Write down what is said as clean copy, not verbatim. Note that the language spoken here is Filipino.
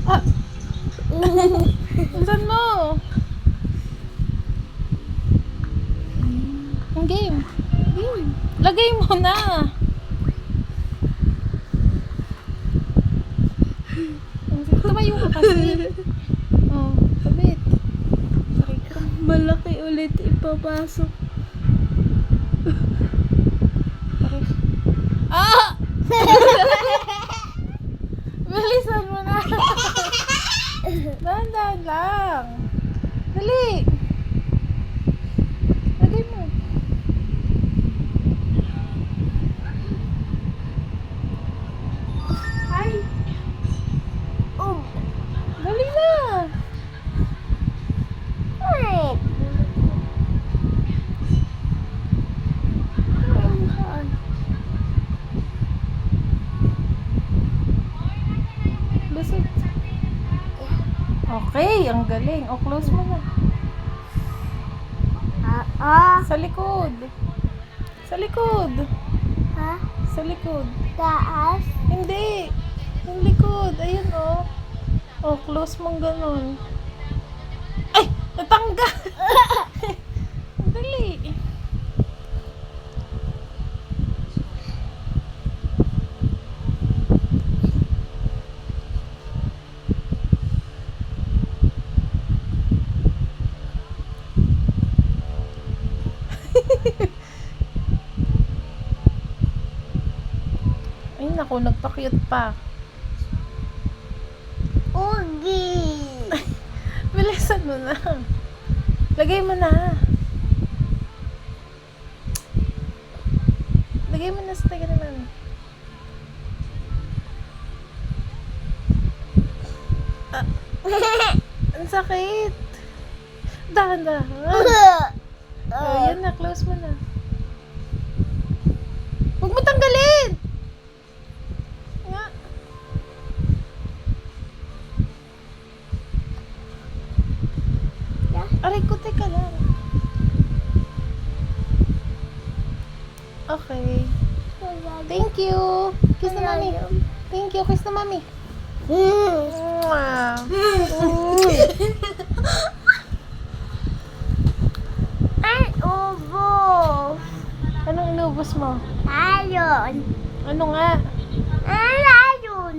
Ah! Saan mo? Ang game. Game. Lagay mo na. Tumayo ka kasi. Oh, sabit. Sorry ka. Malaki ulit ipapasok. Sorry. Ah! Bilisan mo na. Dahan-dahan lang. Dali. Lagay mo. Ay! Dali na. Lusot. Okay, ang galing. O, close mo na. Sa likod. Sa likod. Ha? Sa likod. Taas? Hindi. Yung likod. Ayun, oh. Oh, close mong ganun. Ay! Natanggal! Dali. Ay, naku, nagpa-cute pa. Ugi! Bilisan mo na. Lagay mo na. Lagay mo na sa taga naman. Ah. Ang sakit. Dahan-dahan. Oh, yan na. Close mo na. Huwag mo tanggalin! Nga. Aray ko, teka lang. Okay. Thank you. Kiss na mami. Thank you. Kiss na mami. Mwah.